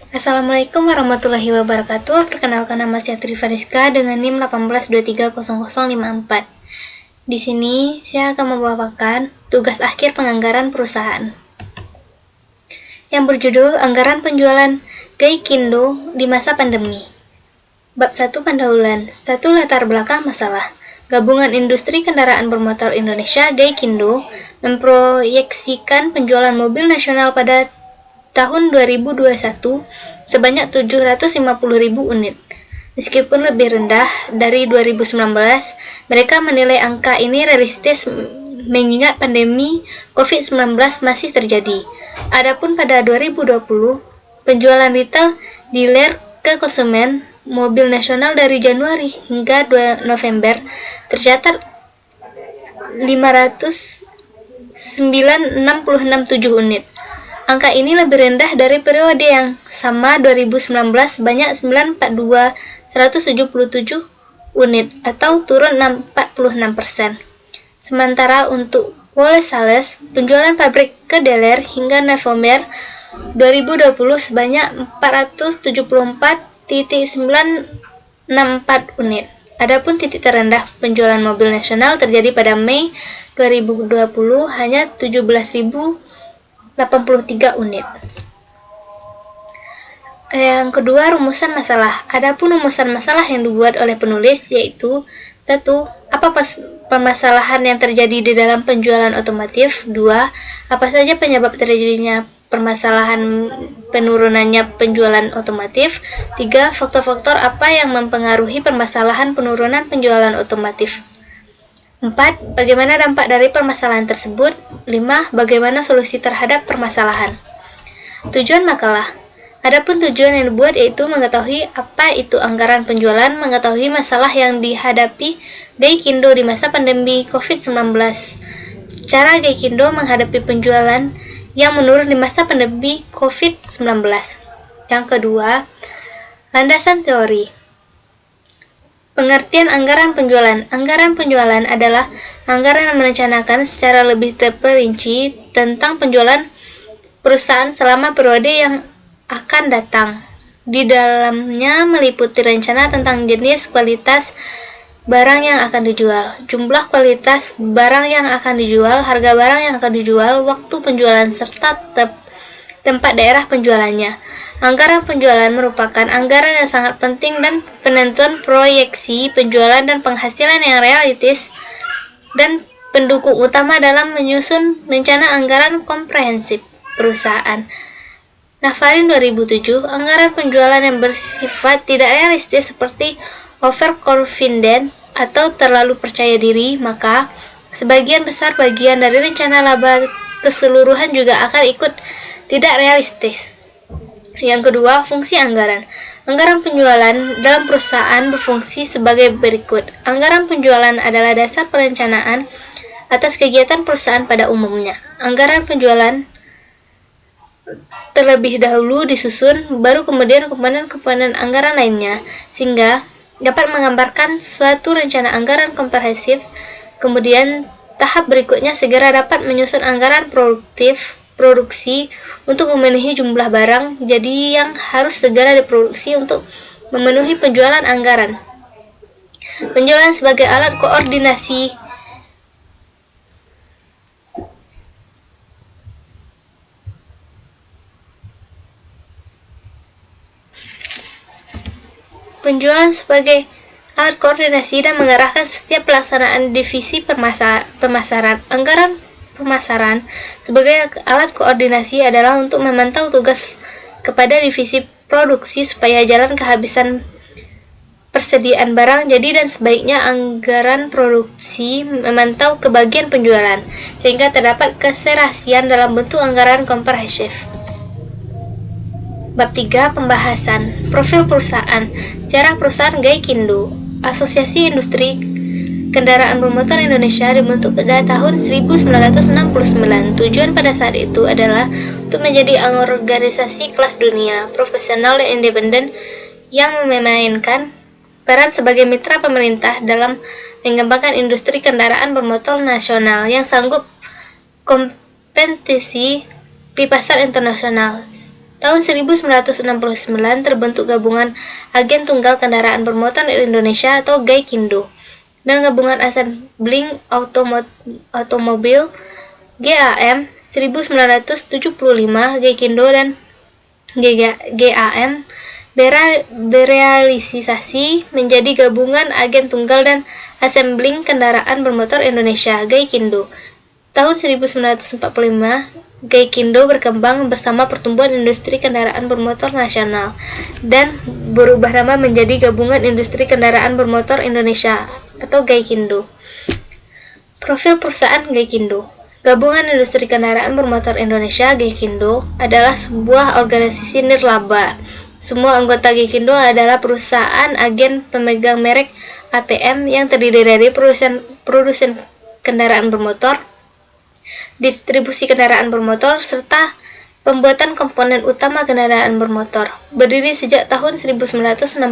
Assalamualaikum warahmatullahi wabarakatuh. Perkenalkan, nama saya Trivariska dengan NIM 18230054. Di sini saya akan membawakan tugas akhir penganggaran perusahaan yang berjudul Anggaran Penjualan Gaikindo di Masa Pandemi. Bab 1, pendahuluan. 1. Latar belakang masalah. Gabungan Industri Kendaraan Bermotor Indonesia Gaikindo memproyeksikan penjualan mobil nasional pada tahun 2021 sebanyak 750.000 unit. Meskipun lebih rendah dari 2019, mereka menilai angka ini realistis mengingat pandemi COVID-19 masih terjadi. Adapun pada 2020, penjualan retail dealer ke konsumen mobil nasional dari Januari hingga 2 November tercatat 509.66 unit. Angka ini lebih rendah dari periode yang sama 2019 sebanyak 942.177 unit atau turun 46%. Sementara untuk wholesale sales, penjualan pabrik ke dealer hingga November 2020 sebanyak 474.964 unit. Adapun titik terendah penjualan mobil nasional terjadi pada Mei 2020 hanya 17.083 unit. Yang kedua, rumusan masalah. Adapun rumusan masalah yang dibuat oleh penulis yaitu 1. Apa permasalahan yang terjadi di dalam penjualan otomotif? 2. Apa saja penyebab terjadinya permasalahan penurunannya penjualan otomotif? 3. Faktor-faktor apa yang mempengaruhi permasalahan penurunan penjualan otomotif? 4. Bagaimana dampak dari permasalahan tersebut? 5. Bagaimana solusi terhadap permasalahan? Tujuan makalah. Adapun tujuan yang dibuat yaitu mengetahui apa itu anggaran penjualan, mengetahui masalah yang dihadapi Gaikindo di masa pandemi COVID-19, cara Gaikindo menghadapi penjualan yang menurun di masa pandemi COVID-19. Yang kedua, landasan teori. Pengertian anggaran penjualan. Anggaran penjualan adalah anggaran yang merencanakan secara lebih terperinci tentang penjualan perusahaan selama periode yang akan datang. Di dalamnya meliputi rencana tentang jenis, kualitas barang yang akan dijual, jumlah kualitas barang yang akan dijual, harga barang yang akan dijual, waktu penjualan, serta tempat daerah penjualannya. Anggaran penjualan merupakan anggaran yang sangat penting dan penentuan proyeksi penjualan dan penghasilan yang realistis dan pendukung utama dalam menyusun rencana anggaran komprehensif perusahaan. Nafarin 2007, anggaran penjualan yang bersifat tidak realistis seperti overconfidence atau terlalu percaya diri, maka sebagian besar bagian dari rencana laba keseluruhan juga akan ikut tidak realistis. Yang kedua, fungsi anggaran. Anggaran penjualan dalam perusahaan berfungsi sebagai berikut. Anggaran penjualan adalah dasar perencanaan atas kegiatan perusahaan pada umumnya. Anggaran penjualan terlebih dahulu disusun, baru kemudian komponen-komponen anggaran lainnya, sehingga dapat menggambarkan suatu rencana anggaran komprehensif. Kemudian tahap berikutnya segera dapat menyusun anggaran produksi untuk memenuhi jumlah barang jadi yang harus segera diproduksi untuk memenuhi penjualan anggaran. Penjualan sebagai alat koordinasi dan mengarahkan setiap pelaksanaan divisi pemasaran. Anggaran pemasaran sebagai alat koordinasi adalah untuk memantau tugas kepada divisi produksi supaya jalan kehabisan persediaan barang. Jadi dan sebaiknya anggaran produksi memantau ke bagian penjualan sehingga terdapat keserasian dalam bentuk anggaran komprehensif. Bab 3, pembahasan. Profil perusahaan. Sejarah perusahaan Gaikindo. Asosiasi Industri Kendaraan Bermotor Indonesia dibentuk pada tahun 1969. Tujuan pada saat itu adalah untuk menjadi organisasi kelas dunia, profesional dan independen yang memainkan peran sebagai mitra pemerintah dalam mengembangkan industri kendaraan bermotor nasional yang sanggup kompetisi di pasar internasional. Tahun 1969 terbentuk gabungan Agen Tunggal Kendaraan Bermotor Indonesia atau GAIKINDO dan gabungan Assembling Automobil GAM 1975. GAIKINDO dan GAM berealisasi menjadi gabungan Agen Tunggal dan Assembling Kendaraan Bermotor Indonesia GAIKINDO. Tahun 1945, GAIKINDO berkembang bersama pertumbuhan industri kendaraan bermotor nasional dan berubah nama menjadi Gabungan Industri Kendaraan Bermotor Indonesia atau GAIKINDO. Profil perusahaan GAIKINDO. Gabungan Industri Kendaraan Bermotor Indonesia GAIKINDO adalah sebuah organisasi nirlaba. Semua anggota GAIKINDO adalah perusahaan agen pemegang merek APM yang terdiri dari produsen kendaraan bermotor, distribusi kendaraan bermotor, serta pembuatan komponen utama kendaraan bermotor. Berdiri sejak tahun 1969,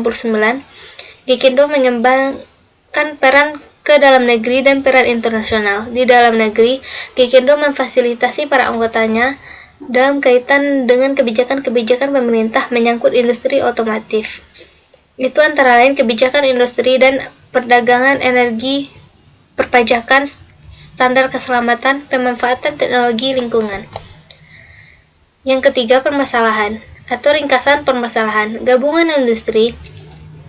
GAIKINDO mengembangkan peran ke dalam negeri dan peran internasional. Di dalam negeri, GAIKINDO memfasilitasi para anggotanya dalam kaitan dengan kebijakan-kebijakan pemerintah menyangkut industri otomotif. Itu antara lain kebijakan industri dan perdagangan energi, perpajakan, standar keselamatan, pemanfaatan teknologi lingkungan. Yang ketiga, permasalahan atau ringkasan permasalahan. Gabungan Industri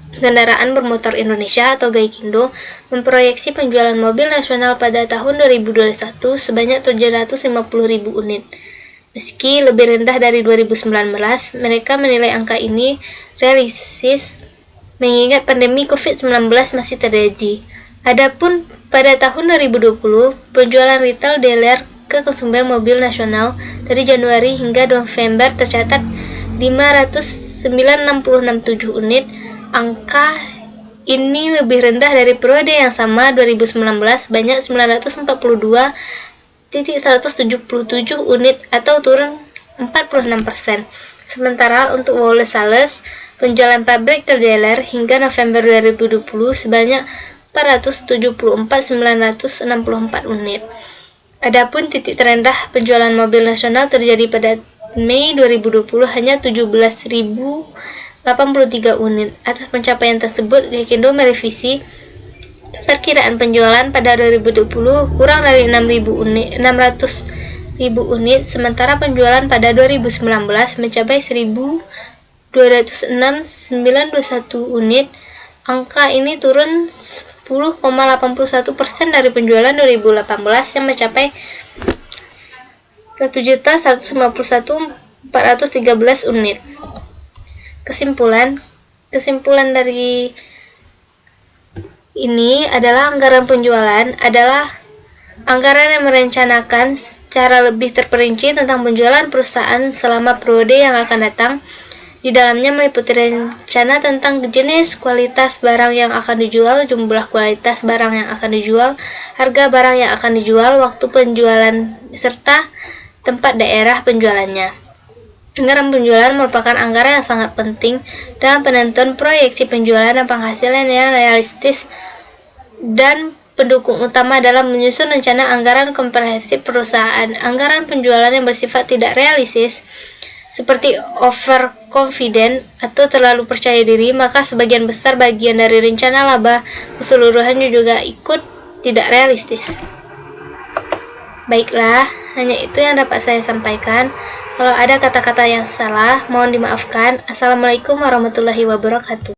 Kendaraan Bermotor Indonesia atau GAIKINDO memproyeksi penjualan mobil nasional pada tahun 2021 sebanyak 750.000 unit. Meski lebih rendah dari 2019, mereka menilai angka ini realistis mengingat pandemi COVID-19 masih terjadi. Adapun pada tahun 2020, penjualan retail dealer ke konsumen mobil nasional dari Januari hingga November tercatat 509.667 unit. Angka ini lebih rendah dari periode yang sama 2019 banyak 942.177 unit atau turun 46%. Sementara untuk wholesale sales, penjualan pabrik terdealer hingga November 2020 sebanyak 474.964 unit. Adapun titik terendah penjualan mobil nasional terjadi pada Mei 2020 hanya 17.083 unit. Atas pencapaian tersebut, GAIKINDO merevisi perkiraan penjualan pada 2020 kurang dari 600.000 unit, sementara penjualan pada 2019 mencapai 1.206.921 unit. Angka ini turun 10,81% dari penjualan 2018 yang mencapai 1.151.413 unit. Kesimpulan dari ini adalah anggaran penjualan adalah anggaran yang merencanakan secara lebih terperinci tentang penjualan perusahaan selama periode yang akan datang. Di dalamnya meliputi rencana tentang jenis, kualitas barang yang akan dijual, jumlah kualitas barang yang akan dijual, harga barang yang akan dijual, waktu penjualan, serta tempat daerah penjualannya. Anggaran penjualan merupakan anggaran yang sangat penting dalam penentuan proyeksi penjualan dan penghasilan yang realistis dan pendukung utama dalam menyusun rencana anggaran komprehensif perusahaan. Anggaran penjualan yang bersifat tidak realistis seperti overconfident atau terlalu percaya diri, maka sebagian besar bagian dari rencana laba keseluruhannya juga ikut tidak realistis. Baiklah, hanya itu yang dapat saya sampaikan. Kalau ada kata-kata yang salah, mohon dimaafkan. Assalamualaikum warahmatullahi wabarakatuh.